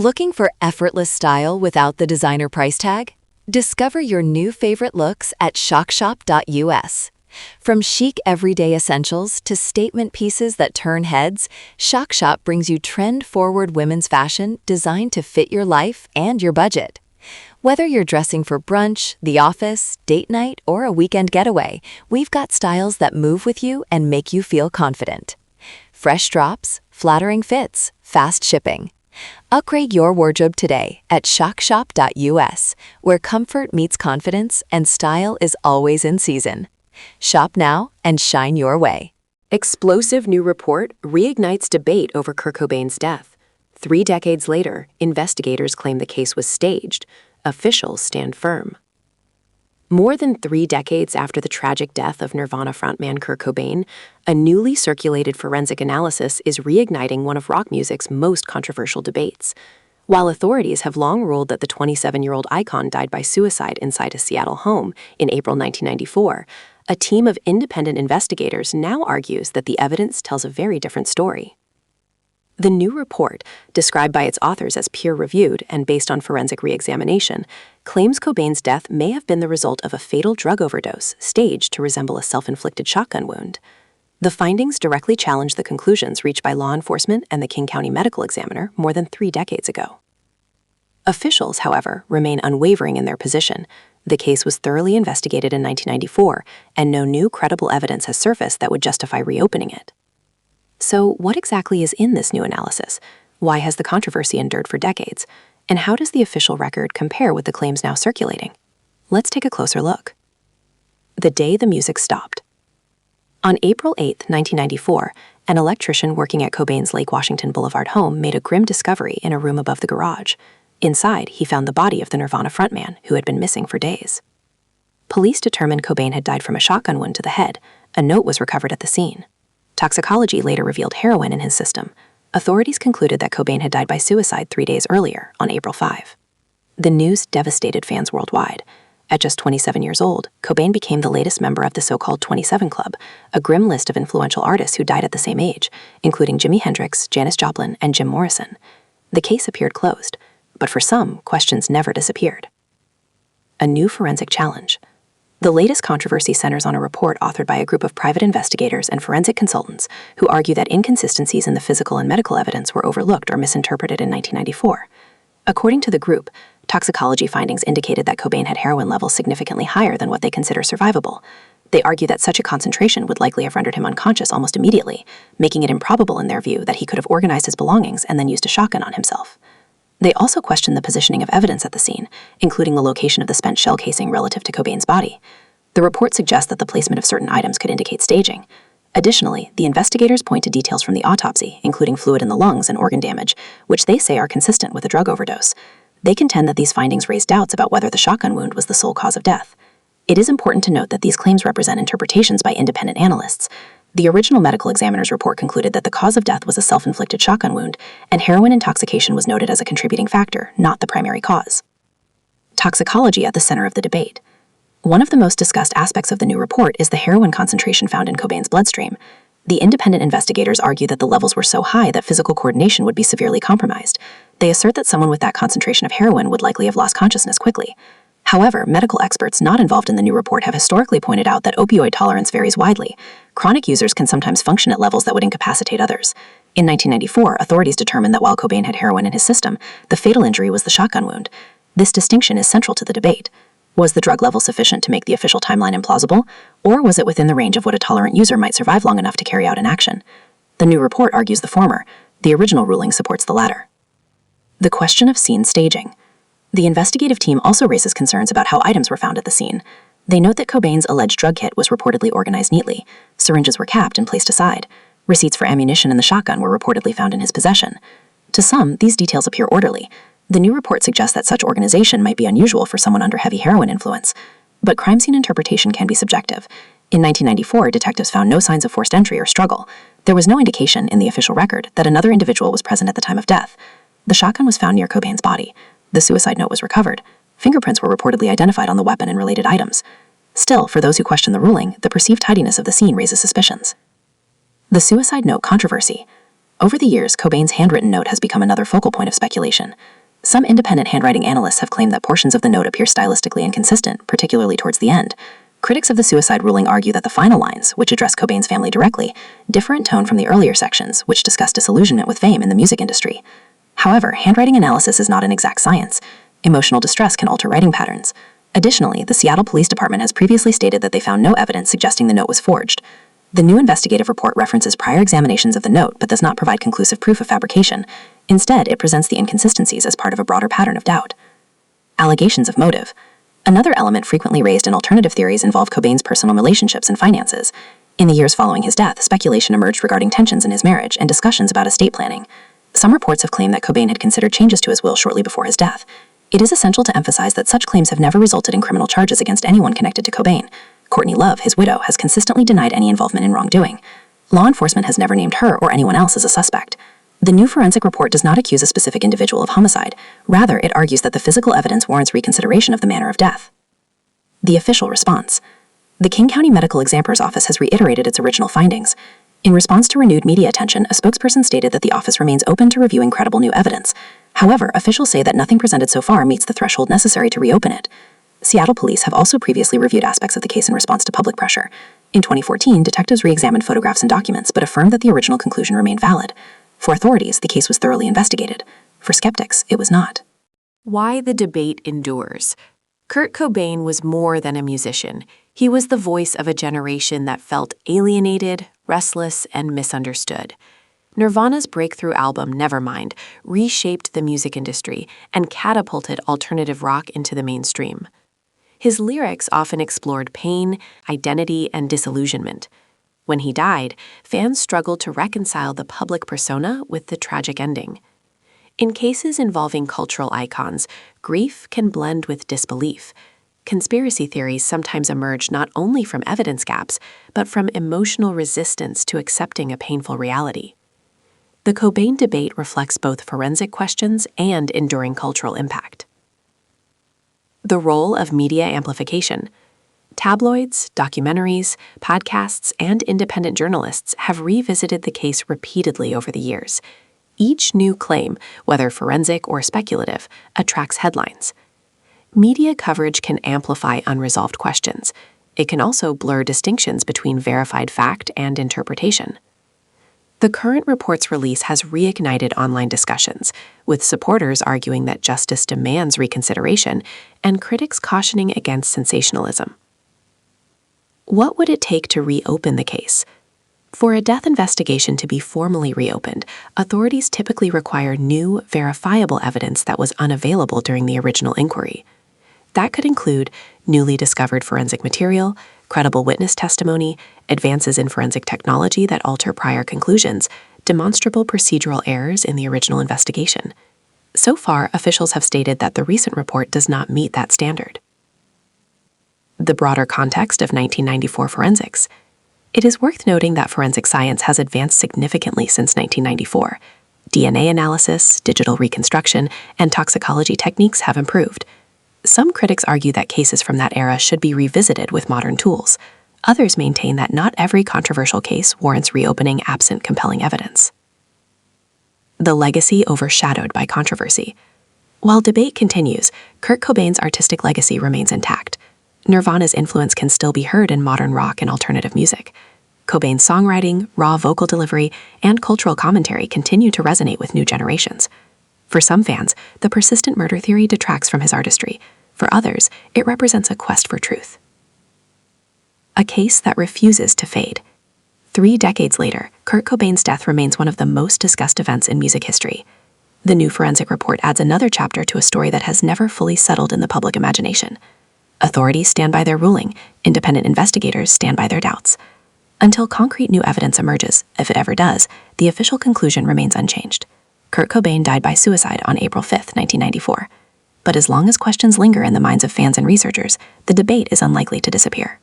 Looking for effortless style without the designer price tag? Discover your new favorite looks at shockshop.us. From chic everyday essentials to statement pieces that turn heads, ShockShop brings you trend-forward women's fashion designed to fit your life and your budget. Whether you're dressing for brunch, the office, date night, or a weekend getaway, we've got styles that move with you and make you feel confident. Fresh drops, flattering fits, fast shipping. Upgrade your wardrobe today at shockshop.us, where comfort meets confidence and style is always in season. Shop now and shine your way. Explosive new report reignites debate over Kurt Cobain's death. 3 decades later, investigators claim the case was staged. Officials stand firm. More than 3 decades after the tragic death of Nirvana frontman Kurt Cobain, a newly circulated forensic analysis is reigniting one of rock music's most controversial debates. While authorities have long ruled that the 27-year-old icon died by suicide inside his Seattle home in April 1994, a team of independent investigators now argues that the evidence tells a very different story. The new report, described by its authors as peer-reviewed and based on forensic re-examination, claims Cobain's death may have been the result of a fatal drug overdose staged to resemble a self-inflicted shotgun wound. The findings directly challenge the conclusions reached by law enforcement and the King County Medical Examiner more than 3 decades ago. Officials, however, remain unwavering in their position. The case was thoroughly investigated in 1994, and no new credible evidence has surfaced that would justify reopening it. So, what exactly is in this new analysis? Why has the controversy endured for decades? And how does the official record compare with the claims now circulating? Let's take a closer look. The day the music stopped. On April 8, 1994, an electrician working at Cobain's Lake Washington Boulevard home made a grim discovery in a room above the garage. Inside, he found the body of the Nirvana frontman, who had been missing for days. Police determined Cobain had died from a shotgun wound to the head. A note was recovered at the scene. Toxicology later revealed heroin in his system. Authorities concluded that Cobain had died by suicide 3 days earlier, on April 5. The news devastated fans worldwide. At just 27 years old, Cobain became the latest member of the so-called 27 Club, a grim list of influential artists who died at the same age, including Jimi Hendrix, Janis Joplin, and Jim Morrison. The case appeared closed, but for some, questions never disappeared. A new forensic challenge. The latest controversy centers on a report authored by a group of private investigators and forensic consultants who argue that inconsistencies in the physical and medical evidence were overlooked or misinterpreted in 1994. According to the group, toxicology findings indicated that Cobain had heroin levels significantly higher than what they consider survivable. They argue that such a concentration would likely have rendered him unconscious almost immediately, making it improbable in their view that he could have organized his belongings and then used a shotgun on himself. They also questioned the positioning of evidence at the scene, including the location of the spent shell casing relative to Cobain's body. The report suggests that the placement of certain items could indicate staging. Additionally, the investigators point to details from the autopsy, including fluid in the lungs and organ damage, which they say are consistent with a drug overdose. They contend that these findings raise doubts about whether the shotgun wound was the sole cause of death. It is important to note that these claims represent interpretations by independent analysts. The original medical examiner's report concluded that the cause of death was a self-inflicted shotgun wound, and heroin intoxication was noted as a contributing factor, not the primary cause. Toxicology at the center of the debate. One of the most discussed aspects of the new report is the heroin concentration found in Cobain's bloodstream. The independent investigators argue that the levels were so high that physical coordination would be severely compromised. They assert that someone with that concentration of heroin would likely have lost consciousness quickly. However, medical experts not involved in the new report have historically pointed out that opioid tolerance varies widely. Chronic users can sometimes function at levels that would incapacitate others. In 1994, authorities determined that while Cobain had heroin in his system, the fatal injury was the shotgun wound. This distinction is central to the debate. Was the drug level sufficient to make the official timeline implausible, or was it within the range of what a tolerant user might survive long enough to carry out an action? The new report argues the former. The original ruling supports the latter. The question of scene staging. The investigative team also raises concerns about how items were found at the scene. They note that Cobain's alleged drug kit was reportedly organized neatly. Syringes were capped and placed aside. Receipts for ammunition and the shotgun were reportedly found in his possession. To some, these details appear orderly. The new report suggests that such organization might be unusual for someone under heavy heroin influence. But crime scene interpretation can be subjective. In 1994, detectives found no signs of forced entry or struggle. There was no indication in the official record that another individual was present at the time of death. The shotgun was found near Cobain's body. The suicide note was recovered. Fingerprints were reportedly identified on the weapon and related items. Still, for those who question the ruling, the perceived tidiness of the scene raises suspicions. The suicide note controversy. Over the years, Cobain's handwritten note has become another focal point of speculation. Some independent handwriting analysts have claimed that portions of the note appear stylistically inconsistent, particularly towards the end. Critics of the suicide ruling argue that the final lines, which address Cobain's family directly, differ in tone from the earlier sections, which discuss disillusionment with fame in the music industry. However, handwriting analysis is not an exact science. Emotional distress can alter writing patterns. Additionally, the Seattle Police Department has previously stated that they found no evidence suggesting the note was forged. The new investigative report references prior examinations of the note but does not provide conclusive proof of fabrication. Instead, it presents the inconsistencies as part of a broader pattern of doubt. Allegations of motive. Another element frequently raised in alternative theories involve Cobain's personal relationships and finances. In the years following his death, speculation emerged regarding tensions in his marriage and discussions about estate planning. Some reports have claimed that Cobain had considered changes to his will shortly before his death. It is essential to emphasize that such claims have never resulted in criminal charges against anyone connected to Cobain. Courtney Love, his widow, has consistently denied any involvement in wrongdoing. Law enforcement has never named her or anyone else as a suspect. The new forensic report does not accuse a specific individual of homicide. Rather, it argues that the physical evidence warrants reconsideration of the manner of death. The official response. The King County Medical Examiner's Office has reiterated its original findings. In response to renewed media attention, a spokesperson stated that the office remains open to reviewing credible new evidence. However, officials say that nothing presented so far meets the threshold necessary to reopen it. Seattle police have also previously reviewed aspects of the case in response to public pressure. In 2014, detectives re-examined photographs and documents but affirmed that the original conclusion remained valid. For authorities, the case was thoroughly investigated. For skeptics, it was not. Why the debate endures. Kurt Cobain was more than a musician. He was the voice of a generation that felt alienated, restless, and misunderstood. Nirvana's breakthrough album, Nevermind, reshaped the music industry and catapulted alternative rock into the mainstream. His lyrics often explored pain, identity, and disillusionment. When he died, fans struggled to reconcile the public persona with the tragic ending. In cases involving cultural icons, grief can blend with disbelief. Conspiracy theories sometimes emerge not only from evidence gaps, but from emotional resistance to accepting a painful reality. The Cobain debate reflects both forensic questions and enduring cultural impact. The role of media amplification. Tabloids, documentaries, podcasts, and independent journalists have revisited the case repeatedly over the years. Each new claim, whether forensic or speculative, attracts headlines. Media coverage can amplify unresolved questions. It can also blur distinctions between verified fact and interpretation. The current report's release has reignited online discussions, with supporters arguing that justice demands reconsideration and critics cautioning against sensationalism. What would it take to reopen the case? For a death investigation to be formally reopened, authorities typically require new, verifiable evidence that was unavailable during the original inquiry. That could include newly discovered forensic material, credible witness testimony, advances in forensic technology that alter prior conclusions, demonstrable procedural errors in the original investigation. So far, officials have stated that the recent report does not meet that standard. The broader context of 1994 forensics. It is worth noting that forensic science has advanced significantly since 1994. DNA analysis, digital reconstruction, and toxicology techniques have improved. Some critics argue that cases from that era should be revisited with modern tools. Others maintain that not every controversial case warrants reopening absent compelling evidence. The legacy overshadowed by controversy. While debate continues, Kurt Cobain's artistic legacy remains intact. Nirvana's influence can still be heard in modern rock and alternative music. Cobain's songwriting, raw vocal delivery, and cultural commentary continue to resonate with new generations. For some fans, the persistent murder theory detracts from his artistry. For others, it represents a quest for truth. A case that refuses to fade. 3 decades later, Kurt Cobain's death remains one of the most discussed events in music history. The new forensic report adds another chapter to a story that has never fully settled in the public imagination. Authorities stand by their ruling, independent investigators stand by their doubts. Until concrete new evidence emerges, if it ever does, the official conclusion remains unchanged. Kurt Cobain died by suicide on April 5, 1994. But as long as questions linger in the minds of fans and researchers, the debate is unlikely to disappear.